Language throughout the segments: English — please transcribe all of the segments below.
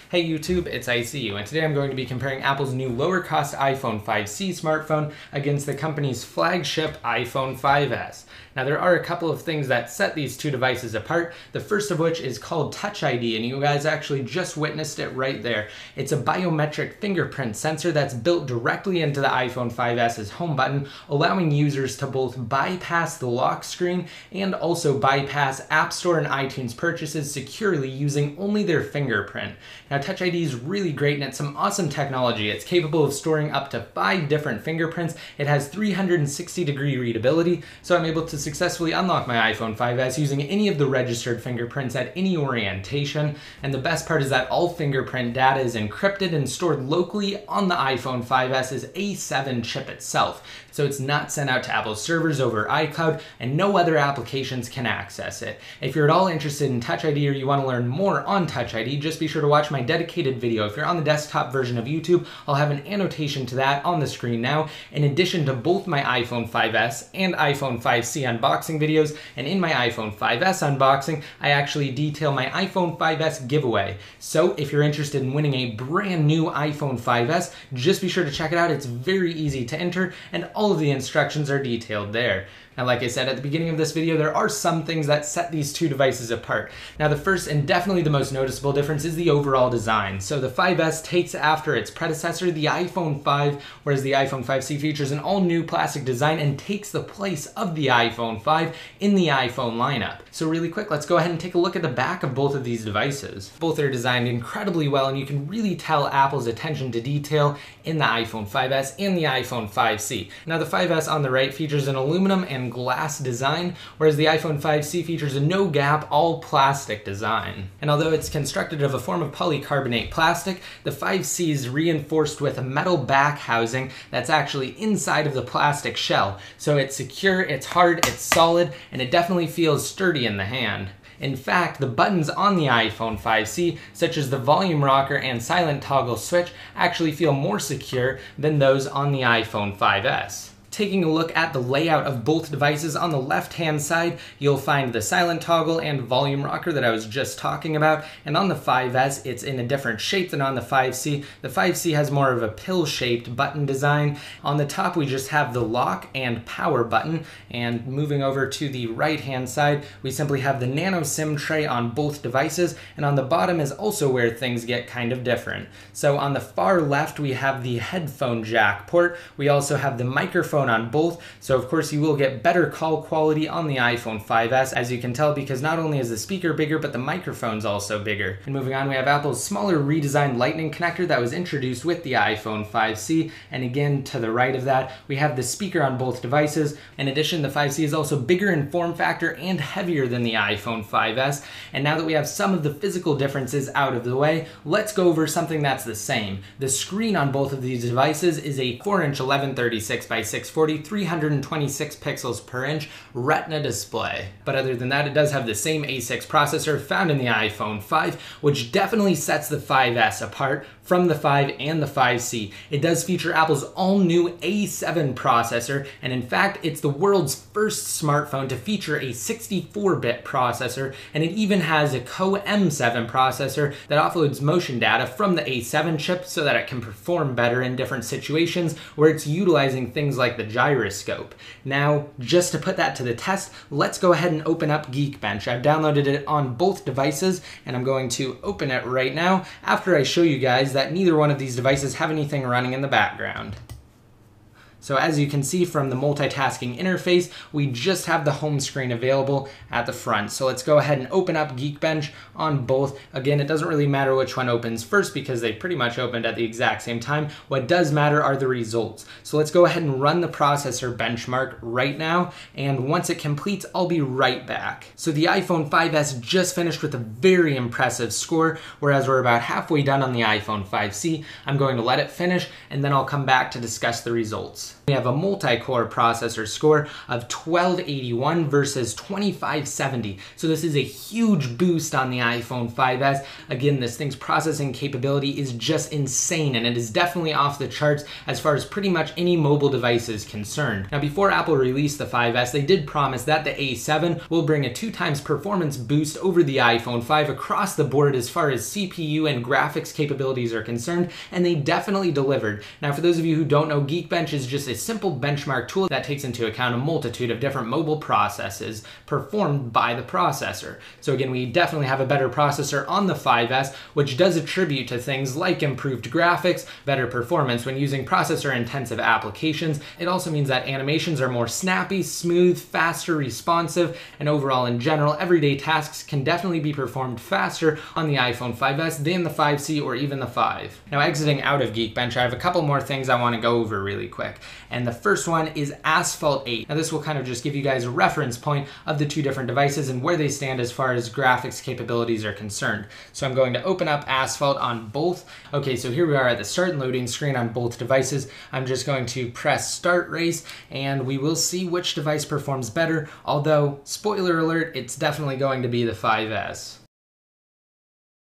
Hey YouTube, it's ICU, and today I'm going to be comparing Apple's new lower-cost iPhone 5C smartphone against the company's flagship iPhone 5S. Now there are a couple of things that set these two devices apart, the first of which is called Touch ID, and you guys actually just witnessed it right there. It's a biometric fingerprint sensor that's built directly into the iPhone 5S's home button, allowing users to both bypass the lock screen and also bypass App Store and iTunes purchases securely using only their fingerprint. Now Touch ID is really great and it's some awesome technology. It's capable of storing up to 5 different fingerprints. It has 360-degree readability, so I'm able to successfully unlock my iPhone 5S using any of the registered fingerprints at any orientation. And the best part is that all fingerprint data is encrypted and stored locally on the iPhone 5S's A7 chip itself. So it's not sent out to Apple's servers over iCloud, and no other applications can access it. If you're at all interested in Touch ID or you want to learn more on Touch ID, just be sure to watch my dedicated video. If you're on the desktop version of YouTube, I'll have an annotation to that on the screen now, in addition to both my iPhone 5S and iPhone 5C unboxing videos. And in my iPhone 5S unboxing, I actually detail my iPhone 5S giveaway. So if you're interested in winning a brand new iPhone 5S, just be sure to check it out. It's very easy to enter, and all of the instructions are detailed there. Now, like I said at the beginning of this video, there are some things that set these two devices apart. Now, the first and definitely the most noticeable difference is the overall design. So the 5S takes after its predecessor, the iPhone 5, whereas the iPhone 5C features an all-new plastic design and takes the place of the iPhone 5 in the iPhone lineup. So really quick, let's go ahead and take a look at the back of both of these devices. Both are designed incredibly well, and you can really tell Apple's attention to detail in the iPhone 5S and the iPhone 5C. Now, the 5S on the right features an aluminum and glass design, whereas the iPhone 5C features a no-gap, all-plastic design. And although it's constructed of a form of polycarbonate plastic, the 5C is reinforced with a metal back housing that's actually inside of the plastic shell. So it's secure, it's hard, it's solid, and it definitely feels sturdy in the hand. In fact, the buttons on the iPhone 5C, such as the volume rocker and silent toggle switch, actually feel more secure than those on the iPhone 5S. Taking a look at the layout of both devices, on the left-hand side, you'll find the silent toggle and volume rocker that I was just talking about, and on the 5S, it's in a different shape than on the 5C. The 5C has more of a pill-shaped button design. On the top, we just have the lock and power button, and moving over to the right-hand side, we simply have the nano SIM tray on both devices, and on the bottom is also where things get kind of different. So on the far left, we have the headphone jack port. We also have the microphone on both, so of course you will get better call quality on the iPhone 5S, as you can tell, because not only is the speaker bigger, but the microphone's also bigger. And moving on, we have Apple's smaller redesigned lightning connector that was introduced with the iPhone 5C, and again, to the right of that, we have the speaker on both devices. In addition, the 5C is also bigger in form factor and heavier than the iPhone 5S, and now that we have some of the physical differences out of the way, let's go over something that's the same. The screen on both of these devices is a 4-inch 1136 by 640 326 pixels per inch Retina display. But other than that, it does have the same A6 processor found in the iPhone 5, which definitely sets the 5S apart from the 5 and the 5C. It does feature Apple's all-new A7 processor, and in fact, it's the world's first smartphone to feature a 64-bit processor, and it even has a Co-M7 processor that offloads motion data from the A7 chip so that it can perform better in different situations where it's utilizing things like the gyroscope. Now, just to put that to the test, let's go ahead and open up Geekbench. I've downloaded it on both devices, and I'm going to open it right now after I show you guys that neither one of these devices have anything running in the background. So as you can see from the multitasking interface, we just have the home screen available at the front. So let's go ahead and open up Geekbench on both. Again, it doesn't really matter which one opens first because they pretty much opened at the exact same time. What does matter are the results. So let's go ahead and run the processor benchmark right now, and once it completes, I'll be right back. So the iPhone 5S just finished with a very impressive score, whereas we're about halfway done on the iPhone 5C. I'm going to let it finish, and then I'll come back to discuss the results. We have a multi-core processor score of 1281 versus 2570. So this is a huge boost on the iPhone 5S. Again, this thing's processing capability is just insane, and it is definitely off the charts as far as pretty much any mobile device is concerned. Now, before Apple released the 5S, they did promise that the A7 will bring a 2x performance boost over the iPhone 5 across the board as far as CPU and graphics capabilities are concerned, and they definitely delivered. Now, for those of you who don't know, Geekbench is just a simple benchmark tool that takes into account a multitude of different mobile processes performed by the processor. So again, we definitely have a better processor on the 5S, which does attribute to things like improved graphics, better performance when using processor-intensive applications. It also means that animations are more snappy, smooth, faster, responsive, and overall in general, everyday tasks can definitely be performed faster on the iPhone 5S than the 5C or even the 5. Now, exiting out of Geekbench, I have a couple more things I want to go over really quick. And the first one is Asphalt 8. Now, this will kind of just give you guys a reference point of the two different devices and where they stand as far as graphics capabilities are concerned. So I'm going to open up Asphalt on both. Okay, so here we are at the start and loading screen on both devices. I'm just going to press start race and we will see which device performs better, although, spoiler alert, it's definitely going to be the 5S.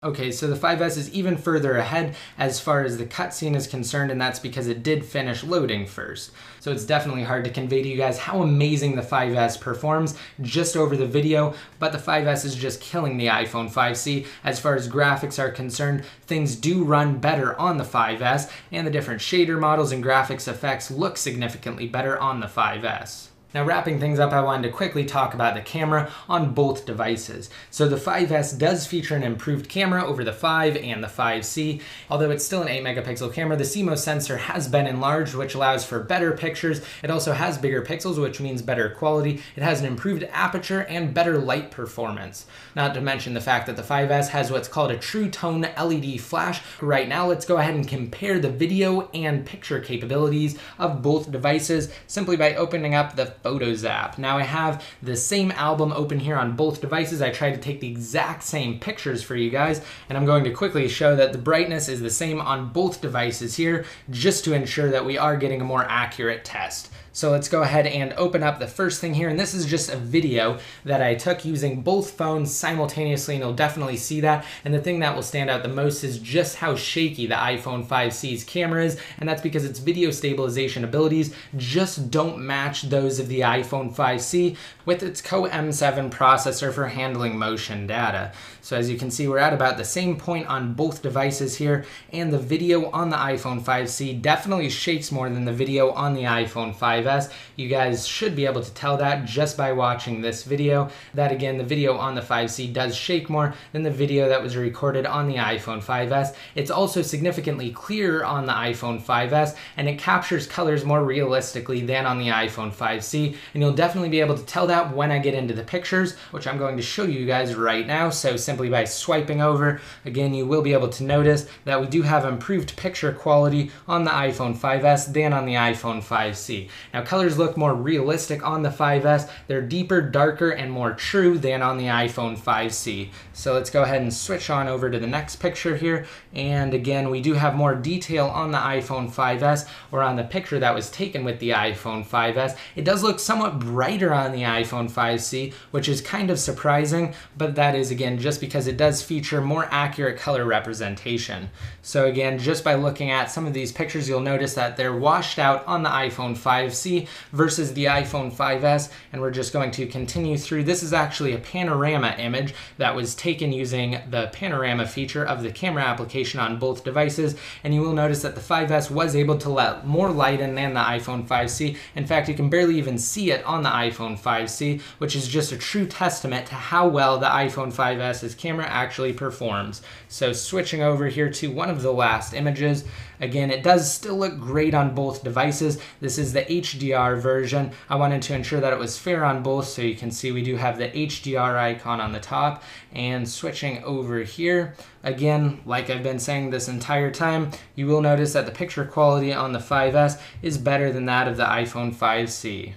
Okay, so the 5S is even further ahead as far as the cutscene is concerned, and that's because it did finish loading first. So it's definitely hard to convey to you guys how amazing the 5S performs just over the video, but the 5S is just killing the iPhone 5C. As far as graphics are concerned, things do run better on the 5S, and the different shader models and graphics effects look significantly better on the 5S. Now, wrapping things up, I wanted to quickly talk about the camera on both devices. So the 5S does feature an improved camera over the 5 and the 5C. Although it's still an 8 megapixel camera, the CMOS sensor has been enlarged, which allows for better pictures. It also has bigger pixels, which means better quality. It has an improved aperture and better light performance. Not to mention the fact that the 5S has what's called a true tone LED flash. Right now, let's go ahead and compare the video and picture capabilities of both devices simply by opening up the Photos app. Now I have the same album open here on both devices. I tried to take the exact same pictures for you guys, and I'm going to quickly show that the brightness is the same on both devices here, just to ensure that we are getting a more accurate test. So let's go ahead and open up the first thing here, and this is just a video that I took using both phones simultaneously, and you'll definitely see that. And the thing that will stand out the most is just how shaky the iPhone 5C's camera is, and that's because its video stabilization abilities just don't match those of the iPhone 5C with its Co-M7 processor for handling motion data. So as you can see, we're at about the same point on both devices here, and the video on the iPhone 5C definitely shakes more than the video on the iPhone 5S. You guys should be able to tell that just by watching this video. That again, the video on the 5C does shake more than the video that was recorded on the iPhone 5S. It's also significantly clearer on the iPhone 5S, and it captures colors more realistically than on the iPhone 5C, and you'll definitely be able to tell that when I get into the pictures, which I'm going to show you guys right now. So simply by swiping over, again, you will be able to notice that we do have improved picture quality on the iPhone 5S than on the iPhone 5C. Now, colors look more realistic on the 5S. They're deeper, darker, and more true than on the iPhone 5C. So let's go ahead and switch on over to the next picture here. And again, we do have more detail on the iPhone 5S, or on the picture that was taken with the iPhone 5S. It does look somewhat brighter on the iPhone 5C, which is kind of surprising, but that is, again, just because it does feature more accurate color representation. So again, just by looking at some of these pictures, you'll notice that they're washed out on the iPhone 5C versus the iPhone 5S, and we're just going to continue through. This is actually a panorama image that was taken using the panorama feature of the camera application on both devices, and you will notice that the 5S was able to let more light in than the iPhone 5C. In fact, you can barely even see it on the iPhone 5C, which is just a true testament to how well the iPhone 5S's camera actually performs. So switching over here to one of the last images, again, it does still look great on both devices. This is the HDR version. I wanted to ensure that it was fair on both, so you can see we do have the HDR icon on the top. And switching over here, again, like I've been saying this entire time, you will notice that the picture quality on the 5S is better than that of the iPhone 5C.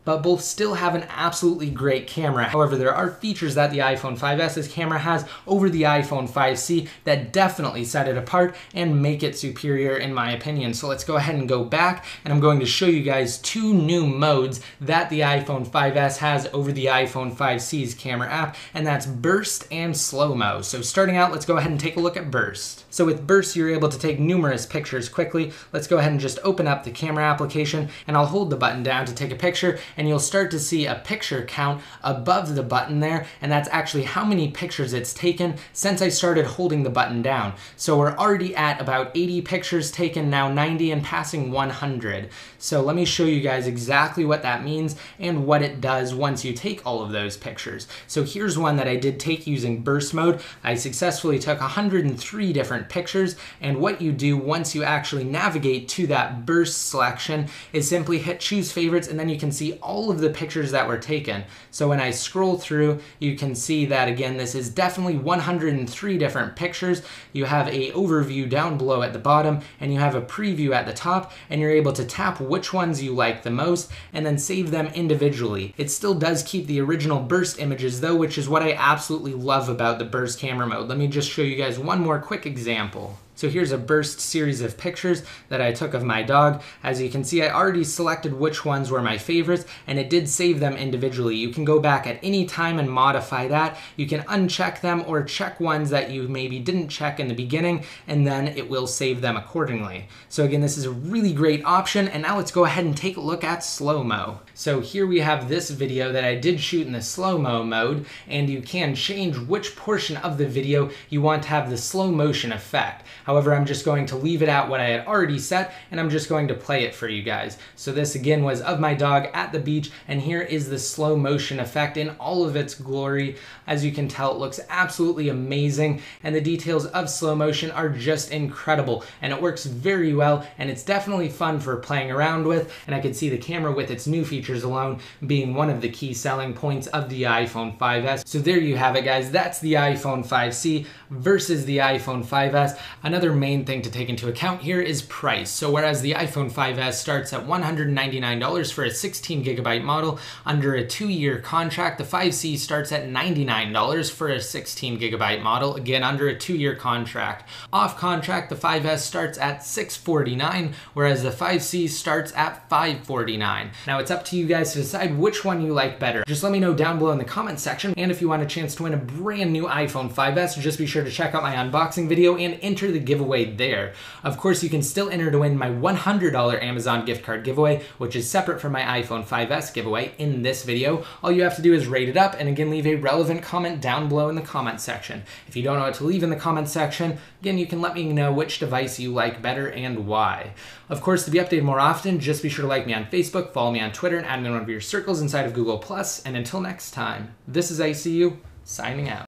but both still have an absolutely great camera. However, there are features that the iPhone 5S's camera has over the iPhone 5C that definitely set it apart and make it superior in my opinion. So let's go ahead and go back, and I'm going to show you guys two new modes that the iPhone 5S has over the iPhone 5C's camera app, and that's burst and slow-mo. So starting out, let's go ahead and take a look at burst. So with burst, you're able to take numerous pictures quickly. Let's go ahead and just open up the camera application, and I'll hold the button down to take a picture, and you'll start to see a picture count above the button there, and that's actually how many pictures it's taken since I started holding the button down. So we're already at about 80 pictures taken, now 90, and passing 100. So let me show you guys exactly what that means and what it does once you take all of those pictures. So here's one that I did take using burst mode. I successfully took 103 different pictures, and what you do once you actually navigate to that burst selection is simply hit choose favorites, and then you can see all of the pictures that were taken. So when I scroll through, you can see that again, this is definitely 103 different pictures. You have a overview down below at the bottom, and you have a preview at the top, and you're able to tap which ones you like the most and then save them individually. It still does keep the original burst images though, which is what I absolutely love about the burst camera mode. Let me just show you guys one more quick example. So here's a burst series of pictures that I took of my dog. As you can see, I already selected which ones were my favorites, and it did save them individually. You can go back at any time and modify that. You can uncheck them or check ones that you maybe didn't check in the beginning, and then it will save them accordingly. So again, this is a really great option, and now let's go ahead and take a look at slow-mo. So here we have this video that I did shoot in the slow-mo mode, and you can change which portion of the video you want to have the slow motion effect. However, I'm just going to leave it at what I had already set, and I'm just going to play it for you guys. So this again was of my dog at the beach, and here is the slow motion effect in all of its glory. As you can tell, it looks absolutely amazing, and the details of slow motion are just incredible, and it works very well, and it's definitely fun for playing around with, and I can see the camera with its new features alone being one of the key selling points of the iPhone 5S. So there you have it, guys. That's the iPhone 5C versus the iPhone 5S. Another main thing to take into account here is price. So whereas the iPhone 5S starts at $199 for a 16 gigabyte model under a 2-year contract, the 5C starts at $99 for a 16 gigabyte model, again under a 2-year contract. Off contract, the 5S starts at $649, whereas the 5C starts at $549. Now it's up to you guys to decide which one you like better. Just let me know down below in the comment section, and if you want a chance to win a brand new iPhone 5S, just be sure to check out my unboxing video and enter the giveaway there. Of course, you can still enter to win my $100 Amazon gift card giveaway, which is separate from my iPhone 5S giveaway in this video. All you have to do is rate it up, and again, leave a relevant comment down below in the comment section. If you don't know what to leave in the comment section, again, you can let me know which device you like better and why. Of course, to be updated more often, just be sure to like me on Facebook, follow me on Twitter, and add me in one of your circles inside of Google+. And until next time, this is ICU, signing out.